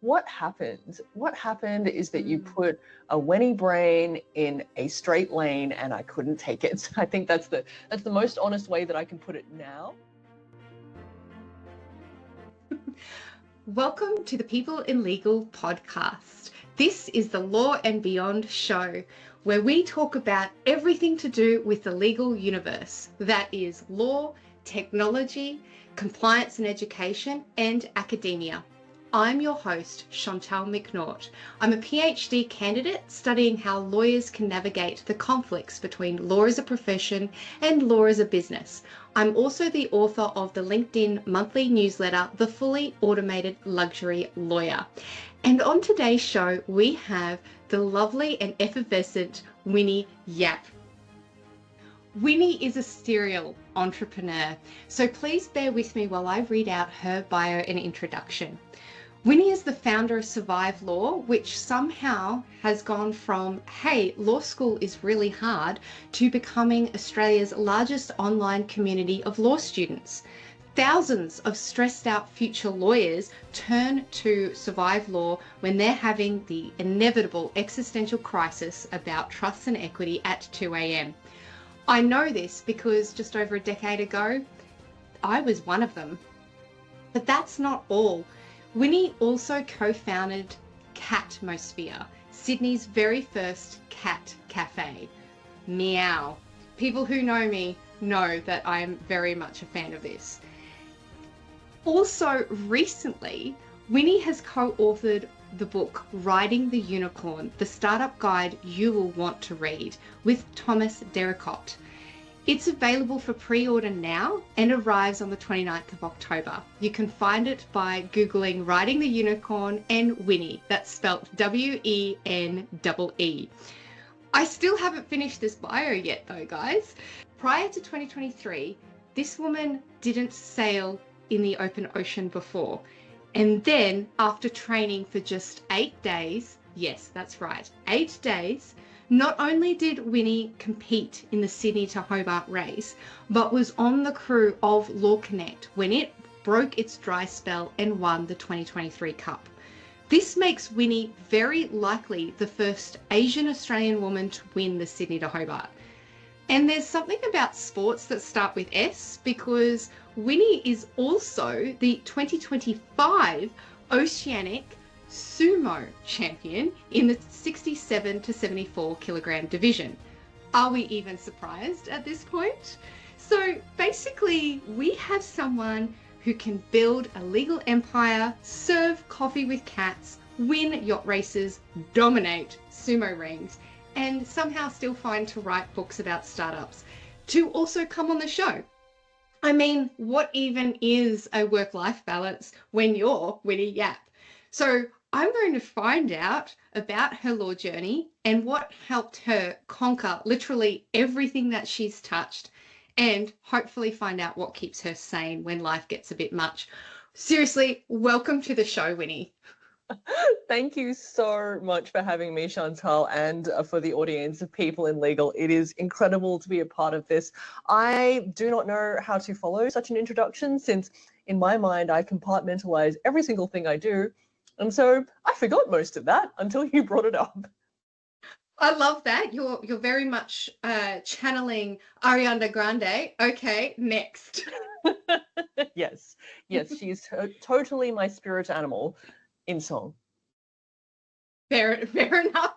what happened? What happened is that you put a Wenee brain in a straight lane and I couldn't take it. I think that's the most honest way that I can put it now. Welcome to the People in Legal podcast. This is the Law and Beyond show, where we talk about everything to do with the legal universe. That is law, technology, compliance and education, and academia. I'm your host, Chantal McNaught. I'm a PhD candidate studying how lawyers can navigate the conflicts between law as a profession and law as a business. I'm also the author of the LinkedIn monthly newsletter, The Fully Automated Luxury Lawyer. And on today's show, we have the lovely and effervescent Wenee Yap. Wenee is a serial entrepreneur, so please bear with me while I read out her bio and introduction. Winnie is the founder of Survive Law, which somehow has gone from, hey, law school is really hard, to becoming Australia's largest online community of law students. Thousands of stressed out future lawyers turn to Survive Law when they're having the inevitable existential crisis about trust and equity at 2 a.m. I know this because just over a decade ago, I was one of them. But that's not all. Winnie also co-founded Catmosphere, Sydney's very first cat cafe. Meow. People who know me know that I am very much a fan of this. Also, recently, Winnie has co-authored the book Riding the Unicorn, the startup guide you will want to read, with Thomas Derricott. It's available for pre-order now and arrives on the 29th of October. You can find it by Googling Riding the Unicorn and Winnie. That's spelt Wenee. I still haven't finished this bio yet though, guys. Prior to 2023, this woman didn't sail in the open ocean before. And then after training for just 8 days, yes, that's right, 8 days, not only did Winnie compete in the Sydney to Hobart race, but was on the crew of Law Connect when it broke its dry spell and won the 2023 Cup. This makes Winnie very likely the first Asian Australian woman to win the Sydney to Hobart. And there's something about sports that start with S, because Winnie is also the 2025 Oceanic Sumo champion in the 67 to 74 kilogram division. Are we even surprised at this point? So basically, we have someone who can build a legal empire, serve coffee with cats, win yacht races, dominate sumo rings, and somehow still find to write books about startups to also come on the show. I mean, what even is a work-life balance when you're Wenee Yap? So I'm going to find out about her law journey and what helped her conquer literally everything that she's touched, and hopefully find out what keeps her sane when life gets a bit much. Seriously, welcome to the show, Winnie. Thank you so much for having me, Chantal, and for the audience of People in Legal. It is incredible to be a part of this. I do not know how to follow such an introduction, since in my mind I compartmentalize every single thing I do. And so I forgot most of that until you brought it up. I love that. You're very much channeling Ariana Grande. Okay, next. Yes, she's totally my spirit animal in song. Fair enough.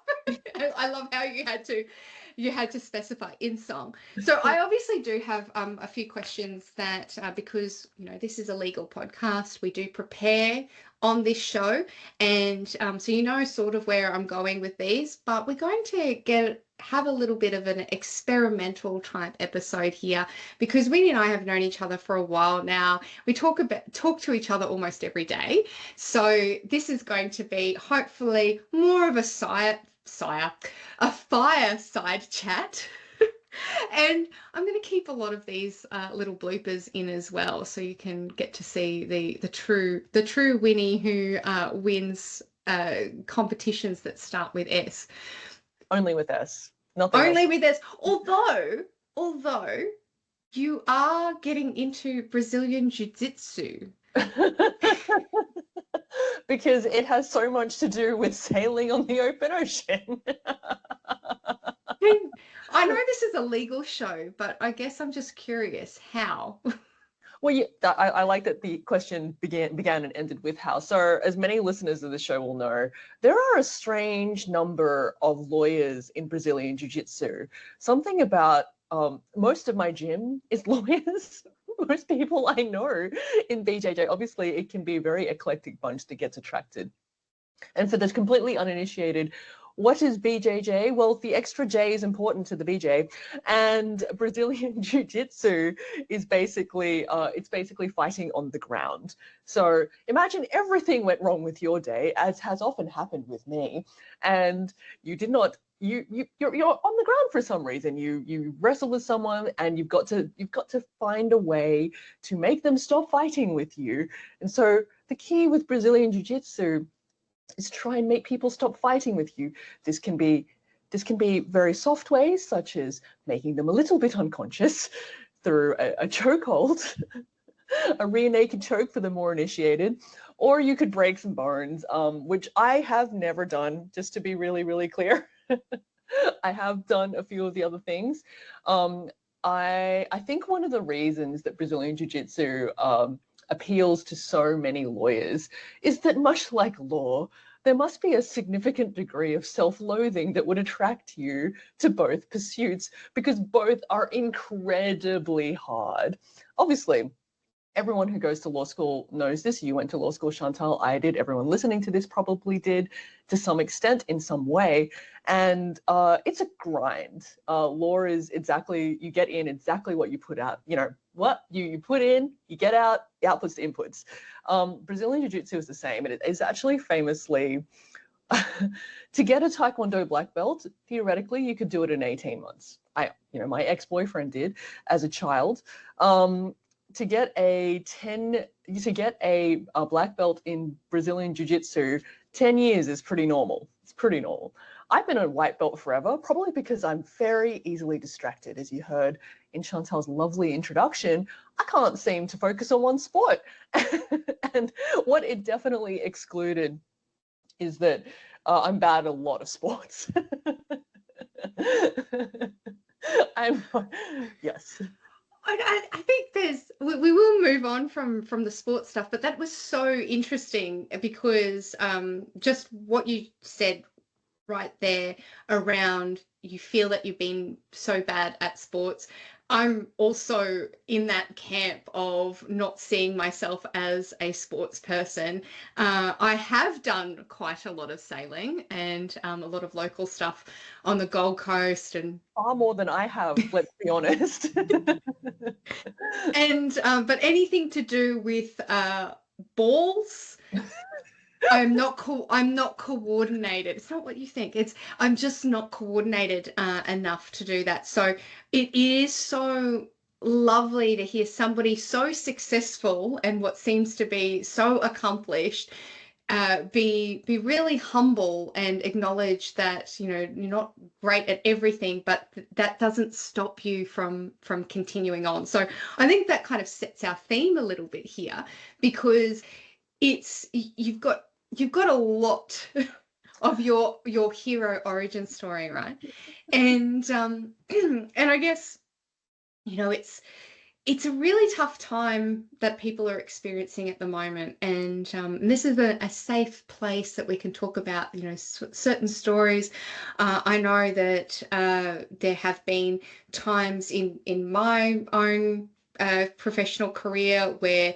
I love how you had to specify in song. So I obviously do have a few questions that because this is a legal podcast, we do prepare on this show, and so sort of where I'm going with these, but we're going to have a little bit of an experimental type episode here, because Winnie and I have known each other for a while now. We talk to each other almost every day, so this is going to be hopefully more of a fireside chat. And I'm going to keep a lot of these little bloopers in as well, so you can get to see the true Winnie who wins competitions that start with S. Only with S. Nothing Only else. with S. Although you are getting into Brazilian Jiu-Jitsu. because it has so much to do with sailing on the open ocean. I know this is a legal show, but I guess I'm just curious how. Well, I like that the question began and ended with how. So, as many listeners of the show will know, there are a strange number of lawyers in Brazilian Jiu-Jitsu. Something about most of my gym is lawyers. Most people I know in BJJ, obviously, it can be a very eclectic bunch that gets attracted. And for the completely uninitiated, what is BJJ? Well, the extra J is important to the BJ, and Brazilian Jiu-Jitsu is basically it's basically fighting on the ground. So imagine everything went wrong with your day, as has often happened with me, and you did not. You're on the ground for some reason. You wrestle with someone, and you've got to find a way to make them stop fighting with you. And so the key with Brazilian Jiu-Jitsu is try and make people stop fighting with you. This can be very soft ways, such as making them a little bit unconscious through a chokehold, a rear naked choke for the more initiated, or you could break some bones, which I have never done, just to be really, really clear. I have done a few of the other things. I think one of the reasons that Brazilian Jiu-Jitsu appeals to so many lawyers is that, much like law, there must be a significant degree of self-loathing that would attract you to both pursuits, because both are incredibly hard. Obviously, everyone who goes to law school knows this. You went to law school, Chantal, I did. Everyone listening to this probably did to some extent in some way. And it's a grind. Law is exactly, you get in exactly what you put out. You know, what you put in, you get out, the outputs to inputs. Brazilian Jiu-Jitsu is the same. It is actually famously, to get a Taekwondo black belt, theoretically, you could do it in 18 months. My ex-boyfriend did as a child. To get a black belt in Brazilian Jiu-Jitsu, 10 years is pretty normal. It's pretty normal. I've been a white belt forever, probably because I'm very easily distracted. As you heard in Chantal's lovely introduction, I can't seem to focus on one sport. And what it definitely excluded is that I'm bad at a lot of sports. Yes. I think we will move on from the sports stuff, but that was so interesting because just what you said right there around you feel that you've been so bad at sports. I'm also in that camp of not seeing myself as a sports person. I have done quite a lot of sailing and a lot of local stuff on the Gold Coast, and far more than I have, let's be honest. And but anything to do with balls, I'm not coordinated. It's not what you think. I'm just not coordinated enough to do that. So it is so lovely to hear somebody so successful and what seems to be so accomplished be really humble and acknowledge that you're not great at everything, but that doesn't stop you from continuing on. So I think that kind of sets our theme a little bit here, because you've got a lot of your hero origin story, right? And and I guess it's a really tough time that people are experiencing at the moment, and this is a safe place that we can talk about certain stories. I know that there have been times in my own professional career where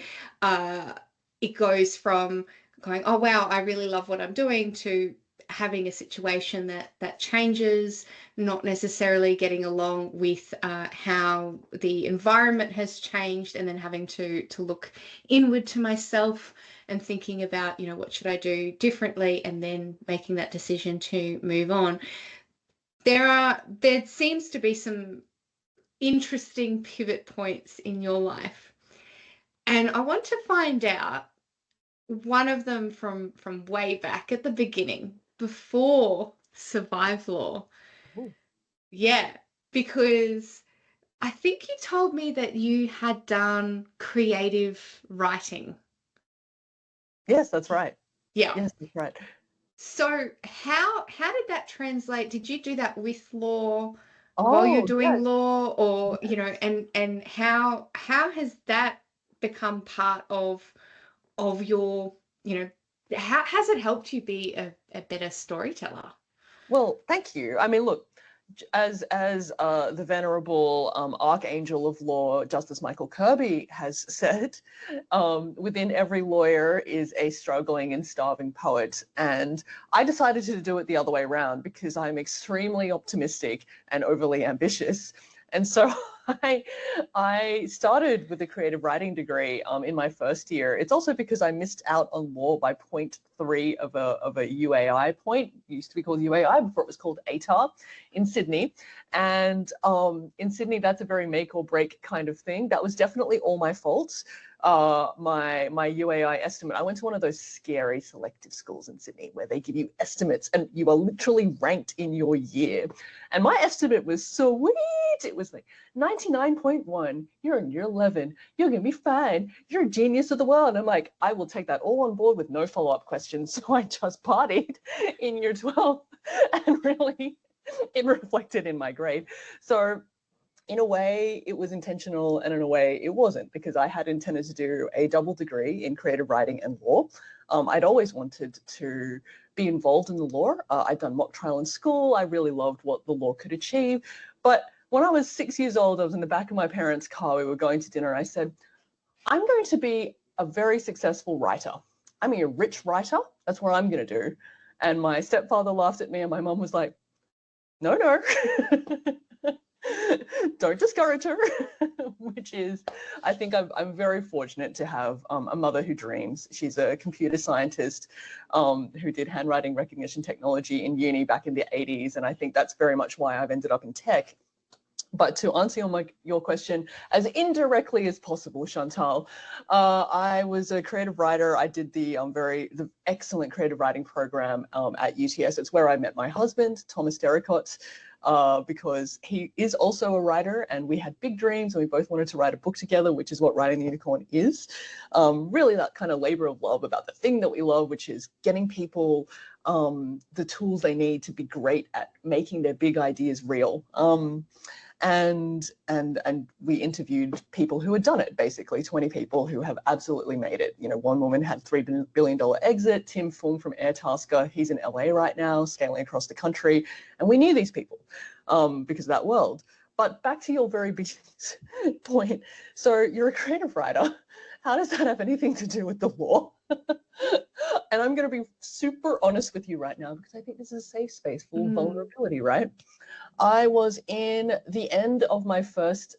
it goes from going, oh wow, I really love what I'm doing, to having a situation that changes, not necessarily getting along with how the environment has changed, and then having to look inward to myself and thinking about what should I do differently, and then making that decision to move on. There seems to be some interesting pivot points in your life, and I want to find out one of them from way back at the beginning, before Survive Law. Ooh. Yeah, because I think you told me that you had done creative writing. Yes, that's right. Yeah. Yes, that's right. So how did that translate? Did you do that with law while you're Oh, doing yes. law, or Yes. and how has that become part of your, how has it helped you be a better storyteller? Well, thank you. I mean, look, as the venerable archangel of law, Justice Michael Kirby, has said, within every lawyer is a struggling and starving poet. And I decided to do it the other way around because I'm extremely optimistic and overly ambitious. And so I, I started with a creative writing degree in my first year. It's also because I missed out on law by 0.3 of a UAI point. It used to be called UAI before it was called ATAR in Sydney. And in Sydney, that's a very make or break kind of thing. That was definitely all my fault. My UAI estimate, I went to one of those scary selective schools in Sydney where they give you estimates and you are literally ranked in your year. And my estimate was sweet. It was like 99.1. You're in year 11. You're going to be fine. You're a genius of the world. And I'm like, I will take that all on board with no follow-up questions. So I just partied in year 12 and really it reflected in my grade. So in a way, it was intentional, and in a way, it wasn't, because I had intended to do a double degree in creative writing and law. I'd always wanted to be involved in the law. I'd done mock trial in school. I really loved what the law could achieve. But when I was 6 years old, I was in the back of my parents' car. We were going to dinner. And I said, I'm going to be a very successful writer. I mean, a rich writer. That's what I'm going to do. And my stepfather laughed at me, and my mom was like, no, no. Don't discourage her, which is, I think I'm very fortunate to have a mother who dreams. She's a computer scientist who did handwriting recognition technology in uni back in the 80s. And I think that's very much why I've ended up in tech. But to answer your question as indirectly as possible, Chantal, I was a creative writer. I did the excellent creative writing program at UTS. It's where I met my husband, Thomas Derricott, because he is also a writer, and we had big dreams, and we both wanted to write a book together, which is what Writing the Unicorn is. Really that kind of labor of love about the thing that we love, which is getting people the tools they need to be great at making their big ideas real. And we interviewed people who had done it, basically 20 people who have absolutely made it. You know, one woman had $3 billion exit, Tim Fung from Airtasker, he's in LA right now, scaling across the country. And we knew these people because of that world. But back to your very beginning point. So you're a creative writer. How does that have anything to do with the law? And I'm going to be super honest with you right now, because I think this is a safe space for vulnerability, right? I was in the end of my first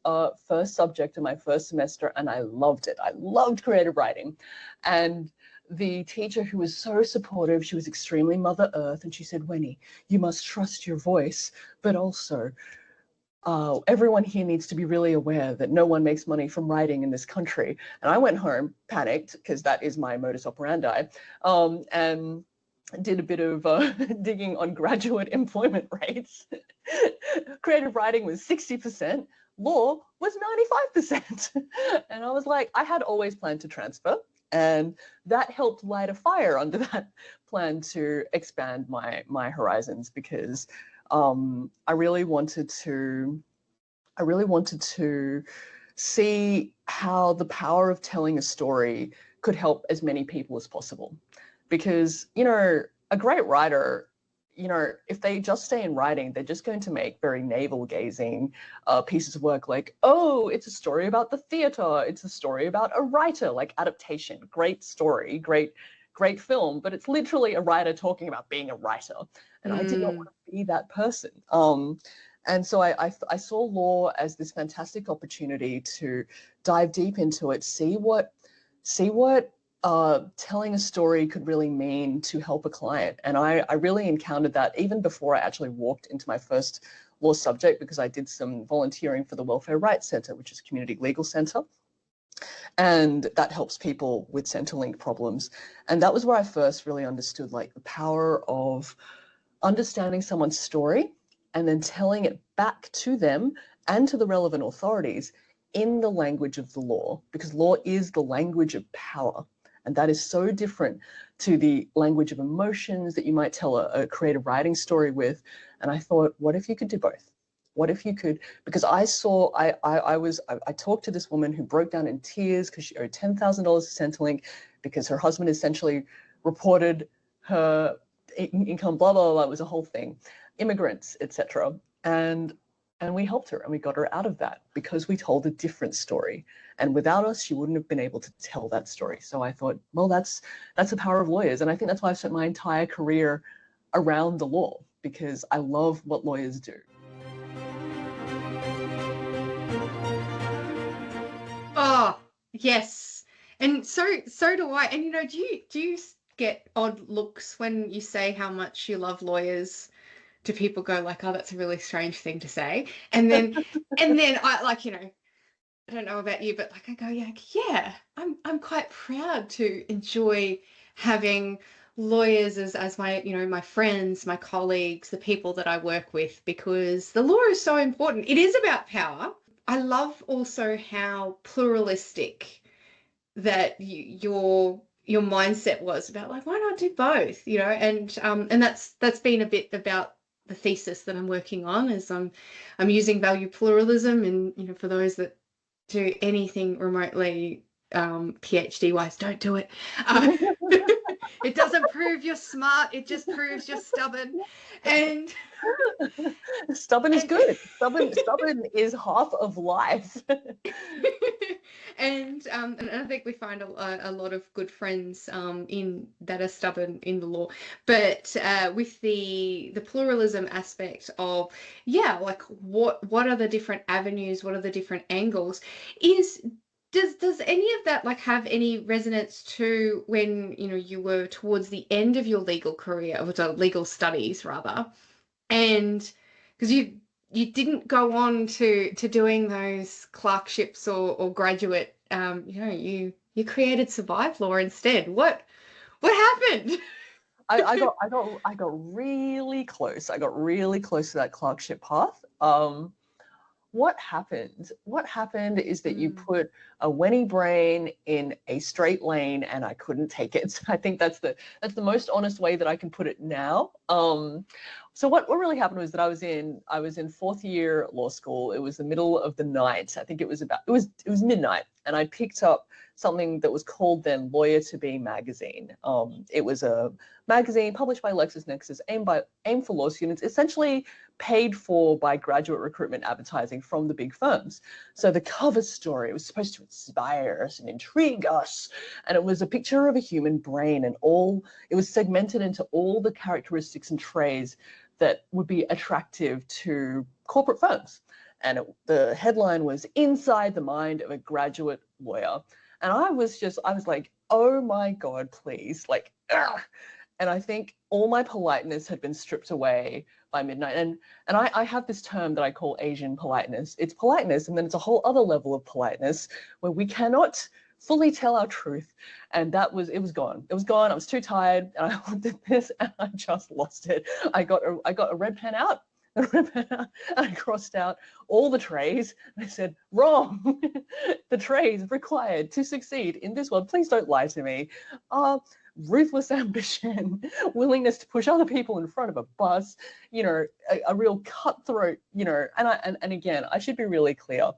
subject in my first semester, and I loved it. I loved creative writing. And the teacher, who was so supportive, she was extremely Mother Earth, and she said, Winnie, you must trust your voice, but also everyone here needs to be really aware that no one makes money from writing in this country. And I went home, panicked, because that is my modus operandi, and did a bit of digging on graduate employment rates. Creative writing was 60%, law was 95%. And I was like, I had always planned to transfer, and that helped light a fire under that plan to expand my horizons, because I really wanted to see how the power of telling a story could help as many people as possible. Because, you know, a great writer, you know, if they just stay in writing, they're just going to make very navel-gazing pieces of work, like, oh, it's a story about the theater, it's a story about a writer, like adaptation, great story, great film, but it's literally a writer talking about being a writer. And I did not want to be that person. And so I saw law as this fantastic opportunity to dive deep into it, see what telling a story could really mean to help a client. And I really encountered that even before I actually walked into my first law subject, because I did some volunteering for the Welfare Rights Centre, which is a community legal centre. And that helps people with Centrelink problems. And that was where I first really understood, like, the power of understanding someone's story and then telling it back to them and to the relevant authorities in the language of the law, because law is the language of power. And that is so different to the language of emotions that you might tell a creative writing story with. And I thought, what if you could do both? What if you could? Because I talked to this woman who broke down in tears because she owed $10,000 to Centrelink because her husband essentially reported her income, blah, blah, blah. It was a whole thing. Immigrants, etc. And we helped her and we got her out of that because we told a different story. And without us, she wouldn't have been able to tell that story. So I thought, well, that's the power of lawyers. And I think that's why I've spent my entire career around the law, because I love what lawyers do. Oh, yes. And so do I. And do you get odd looks when you say how much you love lawyers? Do people go like, oh, that's a really strange thing to say? And then I like, I don't know about you, but like I go, yeah, I'm quite proud to enjoy having lawyers as my, my friends, my colleagues, the people that I work with, because the law is so important. It is about power. I love also how pluralistic that your mindset was about, like, why not do both, and that's been a bit about the thesis that I'm working on, is I'm using value pluralism, and for those that do anything remotely PhD wise, don't do it. It doesn't prove you're smart, it just proves you're stubborn. And stubborn is good. Stubborn is half of life. And I think we find a lot of good friends in that are stubborn in the law, but with the pluralism aspect of, like what are the different avenues, what are the different angles, does any of that like have any resonance to when you were towards the end of your legal career, or legal studies rather, and because you didn't go on to doing those clerkships or graduate, you created Survive Law instead. What happened? I got really close. I got really close to that clerkship path. What happened is that you put a Wenee brain in a straight lane and I couldn't take it. So I think that's the most honest way that I can put it now. So what really happened was that I was in fourth year law school. It was the middle of the night. I think it was midnight, and I picked up something that was called then Lawyer to Be magazine. It was a magazine published by LexisNexis, aimed for law students, essentially paid for by graduate recruitment advertising from the big firms. So the cover story, it was supposed to inspire us and intrigue us, and it was a picture of a human brain, and it was segmented into all the characteristics and traits that would be attractive to corporate firms. And the headline was Inside the Mind of a Graduate Lawyer. And I was like, oh my God, please, like, ugh. And I think all my politeness had been stripped away by midnight. And I have this term that I call Asian politeness. It's politeness, and then it's a whole other level of politeness where we cannot fully tell our truth. And it was gone. It was gone. I was too tired, and I looked at this and I just lost it. I got a red pen out. And I crossed out all the trays. I said, wrong. The trays required to succeed in this world. Please don't lie to me. Ruthless ambition, willingness to push other people in front of a bus, a real cutthroat, and again, I should be really clear.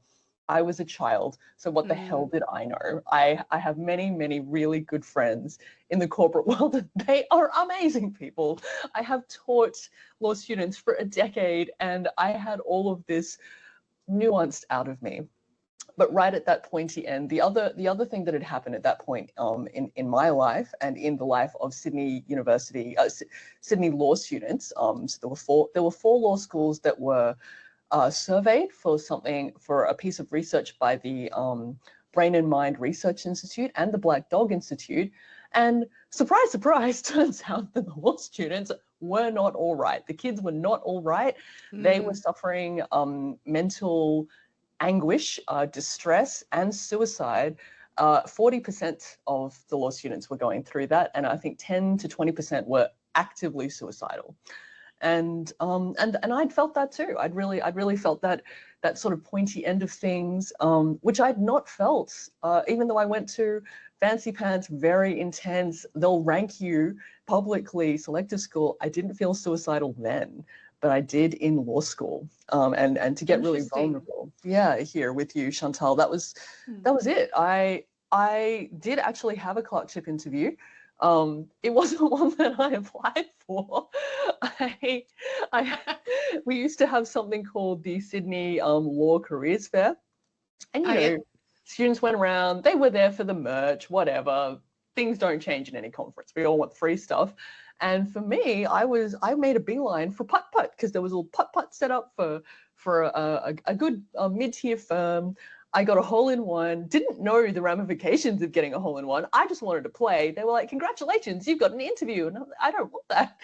I was a child, so what the hell did I know? I have many, many really good friends in the corporate world, and they are amazing people. I have taught law students for a decade, and I had all of this nuanced out of me. But right at that pointy end, the other thing that had happened at that point in my life and in the life of Sydney University, Sydney law students, so there were four law schools that were surveyed for a piece of research by the Brain and Mind Research Institute and the Black Dog Institute. And surprise, surprise, turns out that the law students were not all right. The kids were not all right. They were suffering mental anguish, distress, and suicide. 40% of the law students were going through that. And I think 10 to 20% were actively suicidal. And I'd felt that too. I'd really felt that sort of pointy end of things, which I'd not felt, even though I went to fancy pants, very intense, they'll rank you publicly selective school. I didn't feel suicidal then, but I did in law school. And to get really vulnerable, yeah, here with you, Chantal, that was it. I did actually have a clerkship interview. It wasn't one that I applied for. We used to have something called the Sydney Law Careers Fair, and students went around. They were there for the merch, whatever. Things don't change in any conference. We all want free stuff. And for me, I made a beeline for putt putt because there was a little putt putt set up for a good mid-tier firm. I got a hole-in-one, didn't know the ramifications of getting a hole-in-one. I just wanted to play. They were like, congratulations, you've got an interview. And I don't want that.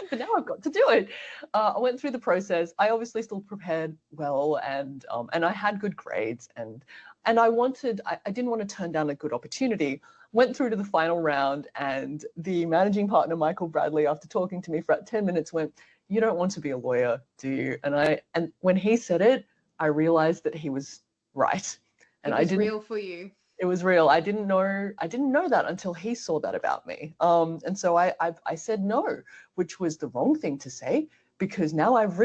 But now I've got to do it. I went through the process. I obviously still prepared well, and I had good grades. And I didn't want to turn down a good opportunity. Went through to the final round, and the managing partner, Michael Bradley, after talking to me for about 10 minutes, went, "You don't want to be a lawyer, do you?" And when he said it, I realized that he was right. And it was real for you. It was real. I didn't know that until he saw that about me. And so I said no, which was the wrong thing to say, because now I've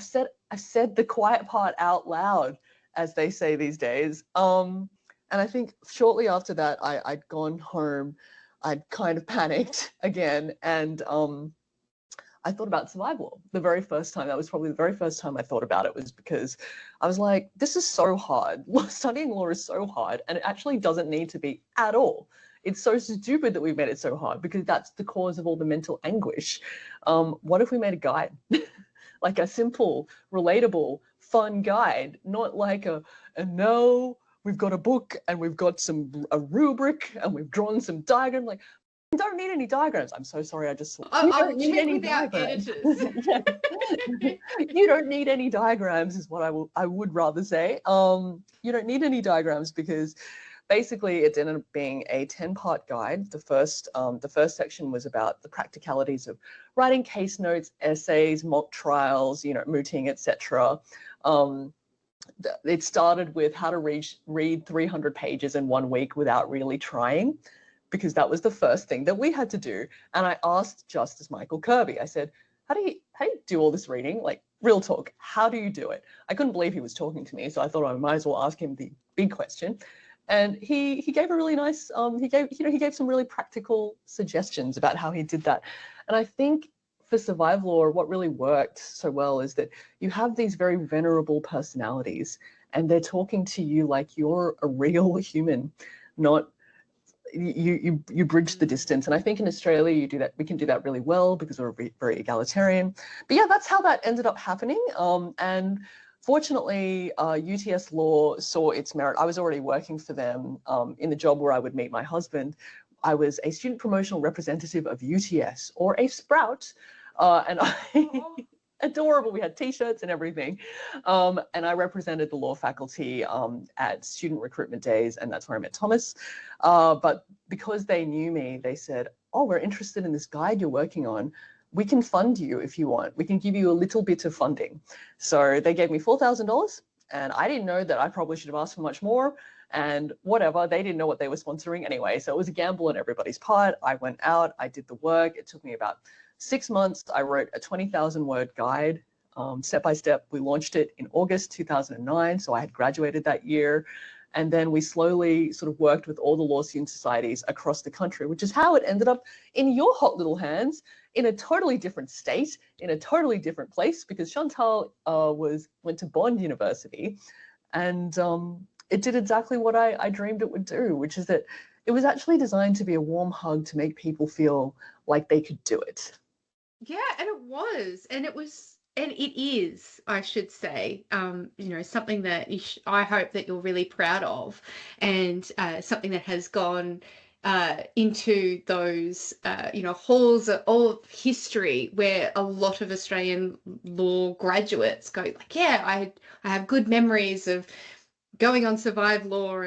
said the quiet part out loud, as they say these days. And I think shortly after that, I'd gone home. I'd kind of panicked again, and I thought about survival the very first time. That was probably the very first time I thought about it, was because I was like, this is so hard. Studying law is so hard, and it actually doesn't need to be at all. It's so stupid that we've made it so hard, because that's the cause of all the mental anguish. What if we made a guide? Like a simple, relatable, fun guide, not like and now we've got a book and we've got a rubric and we've drawn some diagram. Like, don't need any diagrams. I'm so sorry. You don't need any diagrams. You don't need any diagrams is what I would rather say. You don't need any diagrams, because basically it ended up being a 10-part guide. The first section was about the practicalities of writing case notes, essays, mock trials, mooting, etc. It started with how to read 300 pages in 1 week without really trying, because that was the first thing that we had to do. And I asked Justice Michael Kirby, I said, how do you do all this reading? Like, real talk, how do you do it? I couldn't believe he was talking to me, so I thought I might as well ask him the big question. And he gave a really nice, he gave some really practical suggestions about how he did that. And I think for Survive Law, what really worked so well is that you have these very venerable personalities, and they're talking to you like you're a real human, not you bridge the distance. And I think in Australia you do that. We can do that really well because we're very egalitarian. But yeah, that's how that ended up happening. And fortunately, UTS Law saw its merit. I was already working for them in the job where I would meet my husband. I was a student promotional representative of UTS, or a Sprout, and adorable. We had T-shirts and everything. And I represented the law faculty at student recruitment days, and that's where I met Thomas. But because they knew me, they said, "Oh, we're interested in this guide you're working on. We can fund you if you want. We can give you a little bit of funding." So they gave me $4,000, and I didn't know that I probably should have asked for much more. And whatever, they didn't know what they were sponsoring anyway. So it was a gamble on everybody's part. I went out, I did the work. It took me about 6 months. I wrote a 20,000-word guide, step by step. We launched it in August 2009, so I had graduated that year. And then we slowly sort of worked with all the law student societies across the country, which is how it ended up in your hot little hands, in a totally different state, in a totally different place, because Chantal went to Bond University, and it did exactly what I dreamed it would do, which is that it was actually designed to be a warm hug to make people feel like they could do it. Yeah, and it is, I should say, something that I hope that you're really proud of, and something that has gone into those, halls of history, where a lot of Australian law graduates go like, yeah, I have good memories of going on Survive Law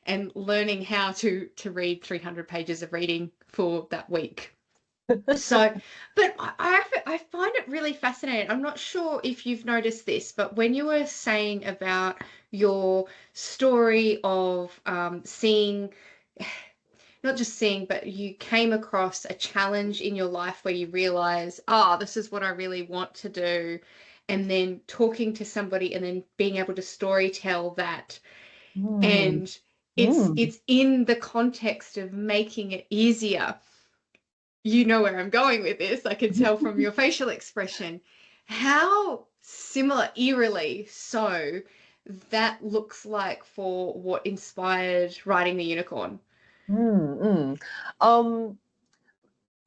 and learning how to read 300 pages of reading for that week. So, but I find it really fascinating. I'm not sure if you've noticed this, but when you were saying about your story of seeing, not just seeing, but you came across a challenge in your life where you realize, oh, this is what I really want to do. And then talking to somebody and then being able to story tell that. Mm, And mm, it's in the context of making it easier. You know where I'm going with this. I can tell from your facial expression how similar, eerily so, that looks like for what inspired writing The Unicorn. mm, mm. Um,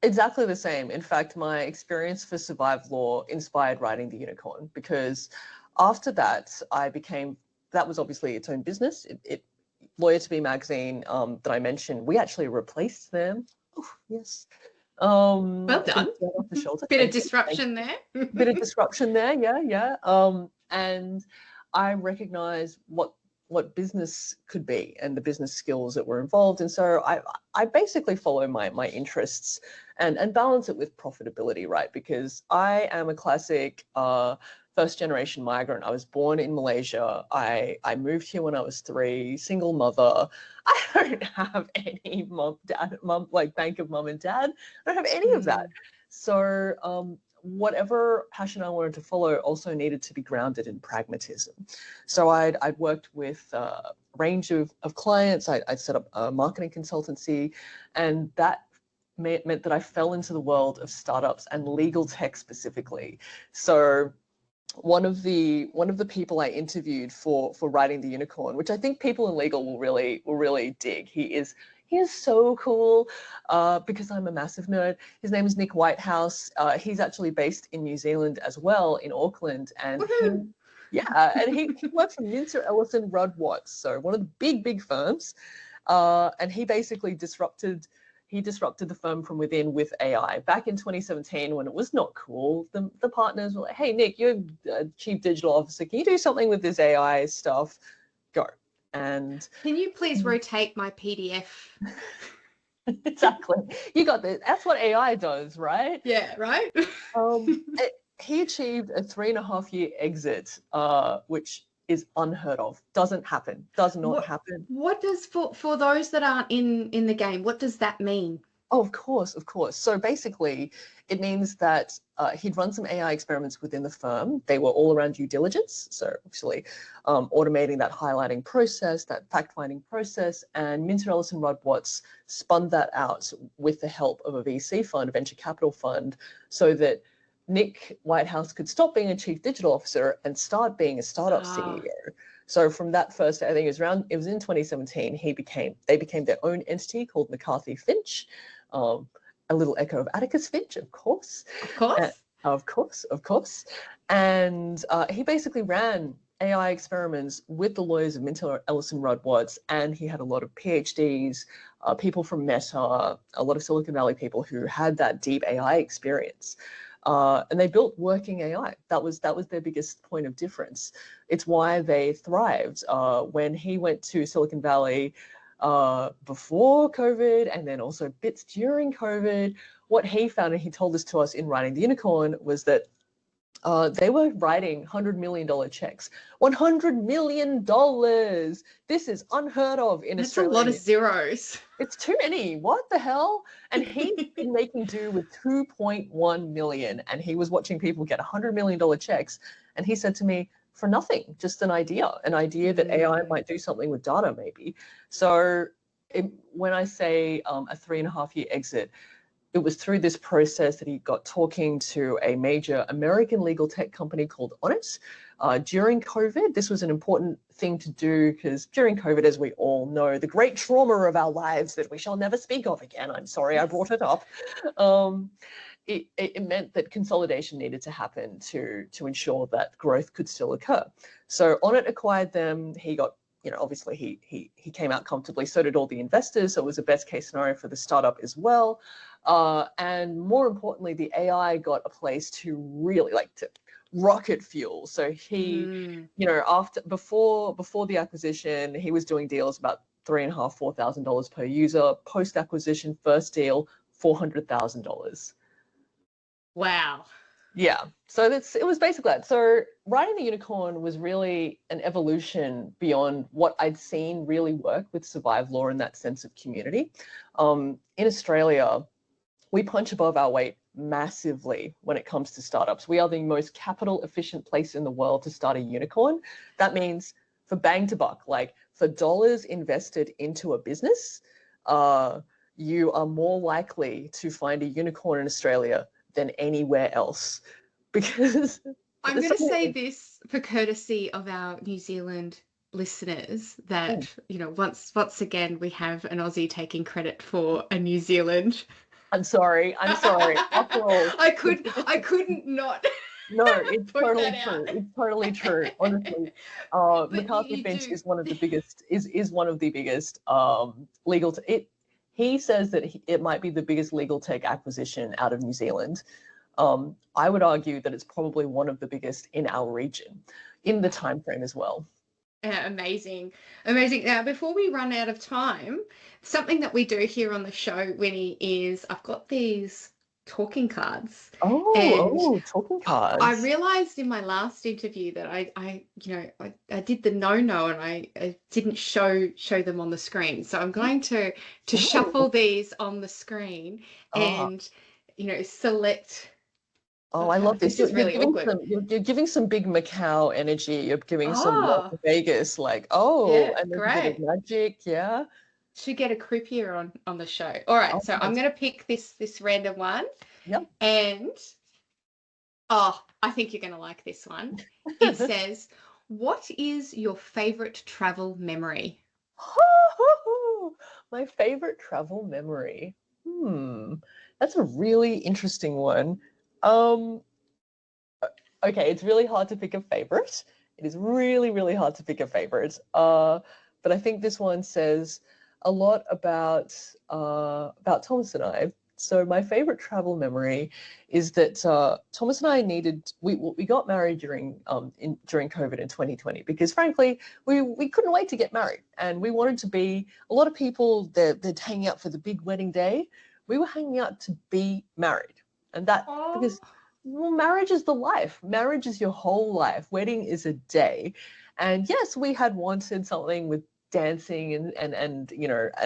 exactly the same. In fact, my experience for Survive Law inspired writing The Unicorn because after that, that was obviously its own business. Lawyer to Be magazine that I mentioned, we actually replaced them. Oh, yes. Well Bit of done. dirt off the shoulder. Bit of Thank you. Thank disruption you. there. Bit of disruption there. Yeah, yeah. And I recognize what business could be and the business skills that were involved. And so I basically follow my interests and balance it with profitability, right? Because I am a classic first generation migrant. I was born in Malaysia. I moved here when I was 3, single mother. I don't have any like bank of mom and dad. I don't have any of that. Mm. So whatever passion I wanted to follow also needed to be grounded in pragmatism. So I'd worked with a range of clients. I'd set up a marketing consultancy, and that meant that I fell into the world of startups and legal tech specifically. So one of the people I interviewed for writing The Unicorn, which I think people in legal will really dig. He is so cool because I'm a massive nerd. His name is Nick Whitehouse. He's actually based in New Zealand as well, in Auckland, and Woohoo. he works for Minter Ellison Rudd Watts, so one of the big firms, and he basically disrupted the firm from within with AI. Back in 2017, when it was not cool, the partners were like, hey, Nick, you're a chief digital officer. Can you do something with this AI stuff? Go. And Can you please rotate my PDF? exactly, you got this. That's what AI does, right? Yeah, right? He achieved a 3.5 year exit, which is unheard of. Doesn't happen. Does not What happen. what does, for those that aren't in the game, what does that mean? Oh, of course, of course. So basically, it means that he'd run some AI experiments within the firm. They were all around due diligence. So actually, automating that highlighting process, that fact-finding process, and Minter Ellison Rudd Watts spun that out with the help of a VC fund, a venture capital fund, so that Nick Whitehouse could stop being a chief digital officer and start being a startup Ah, CEO. So from that first, I think it was in 2017, they became their own entity called McCarthy Finch, um, a little echo of Atticus Finch, of course. of Uh, course. of course, of course. And he basically ran AI experiments with the lawyers of Minter Ellison Rudd Watts, and he had a lot of PhDs, people from Meta, a lot of Silicon Valley people who had that deep AI experience. And they built working AI. That was their biggest point of difference. It's why they thrived. When he went to Silicon Valley before COVID and then also bits during COVID, what he found, and he told this to us in Writing the Unicorn, was that they were writing $100 million checks. $100 million. This is unheard of in That's a lot of Australia. zeros. It's too many. What the hell? And he's been making do with 2.1 million, and he was watching people get $100 million checks. And he said to me, for nothing, just an idea that AI Mm. might do something with data, maybe. So when I say a 3.5 year exit, it was through this process that he got talking to a major American legal tech company called Onnit. During COVID, this was an important thing to do because during COVID, as we all know, the great trauma of our lives that we shall never speak of again, I'm sorry I brought it up, it meant that consolidation needed to happen to ensure that growth could still occur. So Onnit acquired them. He got, obviously he came out comfortably. So did all the investors. So it was a best case scenario for the startup as well. And more importantly, the AI got a place to really to rocket fuel. So he, Mm. before the acquisition, he was doing deals about $3,500 $4,000 per user. Post acquisition, first deal, $400,000. Wow. Yeah, so it was basically that. So riding the unicorn was really an evolution beyond what I'd seen really work with survival law and that sense of community. In Australia, we punch above our weight massively when it comes to startups. We are the most capital efficient place in the world to start a unicorn. That means for bang to buck, like for dollars invested into a business, you are more likely to find a unicorn in Australia than anywhere else. Because I'm going to say this for courtesy of our New Zealand listeners that, once again, we have an Aussie taking credit for a New Zealand. I'm sorry. After all, I couldn't not. No, it's totally true. It's totally true. Honestly, McCarthy Finch is one of the biggest. Is one of the biggest legal. He says that it might be the biggest legal tech acquisition out of New Zealand. I would argue that it's probably one of the biggest in our region, in the time frame as well. Amazing. Now, before we run out of time, something that we do here on the show, Winnie, is I've got these talking cards. Talking cards. I realized in my last interview that I did the no and I didn't show them on the screen. So I'm going to shuffle these on the screen and select. Oh, I love this. This is really awkward. You're giving some big Macau energy. You're giving some Vegas, and there's great. A bit of magic. Yeah. Should get a croupier on the show. All right, so I'm going to pick this random one. Yep. And I think you're going to like this one. It says, "What is your favorite travel memory?" My favorite travel memory. That's a really interesting one. Okay, it's really hard to pick a favorite. It is really, really hard to pick a favorite. But I think this one says a lot about Thomas and I. So my favorite travel memory is that Thomas and I we got married during COVID in 2020 because frankly we couldn't wait to get married, and we wanted to be. A lot of people they're hanging out for the big wedding day. We were hanging out to be married, and that because marriage is the life. Marriage is your whole life. Wedding is a day, and yes, we had wanted something with dancing and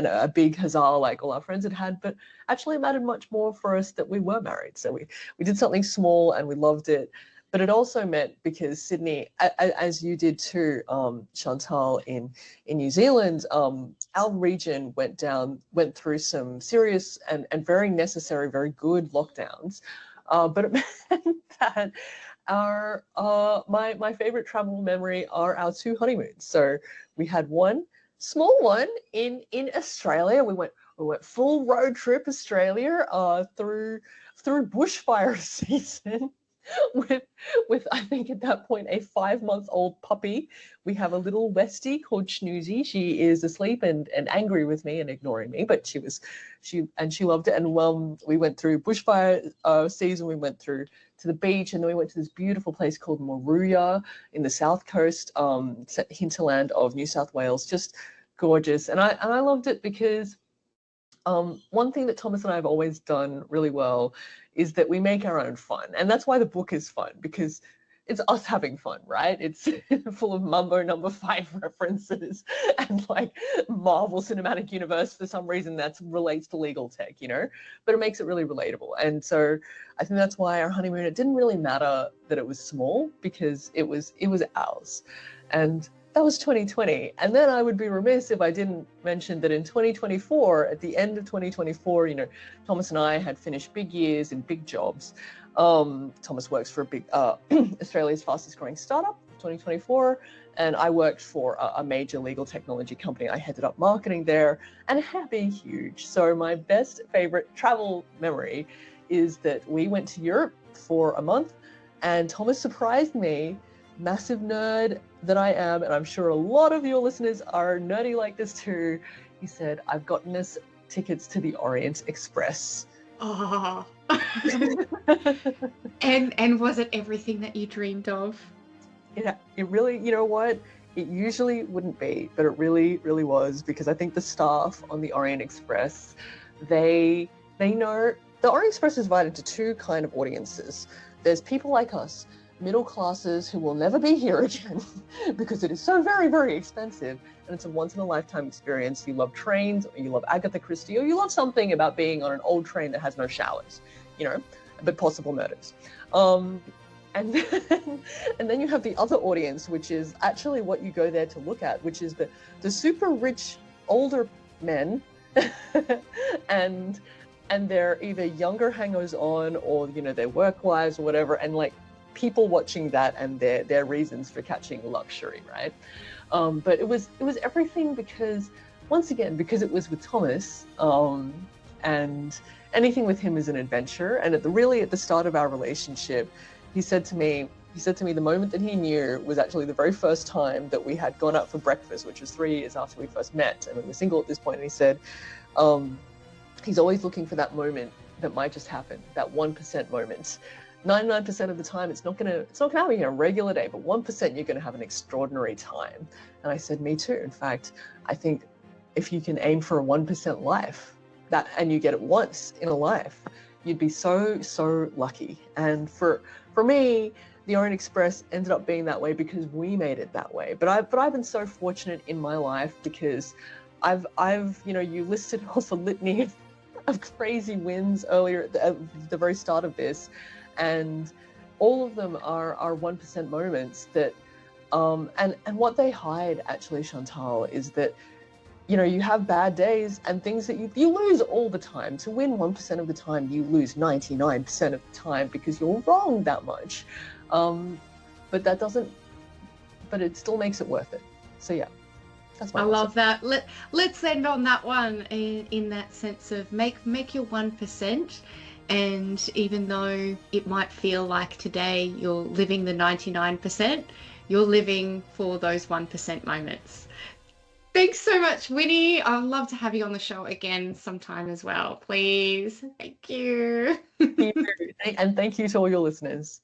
a big huzzah like all our friends had, but actually it mattered much more for us that we were married. So we did something small and we loved it. But it also meant, because Sydney, as you did too, Chantal, in New Zealand, our region went through some serious and very necessary, very good lockdowns. But it meant that my favorite travel memory are our 2 honeymoons. So we had one small one in Australia. We went full road trip Australia through bushfire season with I think at that point a 5-month-old puppy. We have a little Westie called Snoozy. She is asleep and angry with me and ignoring me, but she loved it. And we went through bushfire season. We went through to the beach, and then we went to this beautiful place called Moruya in the south coast, hinterland of New South Wales. Just gorgeous, and I loved it because one thing that Thomas and I have always done really well is that we make our own fun. And that's why the book is fun, because it's us having fun, right? It's full of Mambo number 5 references and like Marvel Cinematic Universe for some reason that relates to legal tech, but it makes it really relatable. And so I think that's why our honeymoon, it didn't really matter that it was small, because it was ours. And that was 2020. And then I would be remiss if I didn't mention that in 2024, at the end of 2024, Thomas and I had finished big years in big jobs. Thomas works for a big, Australia's fastest growing startup, 2024. And I worked for a major legal technology company. I headed up marketing there, and it had been huge. So my best favorite travel memory is that we went to Europe for a month, and Thomas surprised me, massive nerd that I am, and I'm sure a lot of your listeners are nerdy like this too. He said, "I've gotten us tickets to the Orient Express." Oh. and was it everything that you dreamed of? Yeah, it really, you know what? It usually wouldn't be, but it really, really was, because I think the staff on the Orient Express, they They know the Orient Express is divided into two kind of audiences. There's people like us, middle classes, who will never be here again because it is so very, very expensive and it's a once in a lifetime experience. You love trains, or you love Agatha Christie, or you love something about being on an old train that has no showers, but possible murders. And then you have the other audience, which is actually what you go there to look at, which is the super rich older men and they're either younger hangers-on or their work wives or whatever, and like people watching that and their reasons for catching luxury, right? But it was everything because, once again, because it was with Thomas, and anything with him is an adventure. And at the start of our relationship, he said to me the moment that he knew was actually the very first time that we had gone out for breakfast, which was 3 years after we first met, and we were single at this point. And he said, he's always looking for that moment that might just happen, that 1% moment. 99% of the time, it's not gonna happen a regular day, but 1% you're gonna have an extraordinary time. And I said, me too. In fact, I think if you can aim for a 1% life, and you get it once in a life, you'd be so, so lucky. And for me, the Orient Express ended up being that way because we made it that way. But I've been so fortunate in my life because I've you listed off a litany of crazy wins earlier at the very start of this, and all of them are 1% moments that and what they hide, actually, Chantal, is that you have bad days and things that you lose all the time. To win 1% of the time, you lose 99% of the time because you're wrong that much. But it still makes it worth it. So yeah, that's my I answer. love that. Let's end on that one in that sense of make your 1%. And even though it might feel like today you're living the 99%, you're living for those 1% moments. Thanks so much, Winnie. I'd love to have you on the show again sometime as well, please. Thank you. And thank you to all your listeners.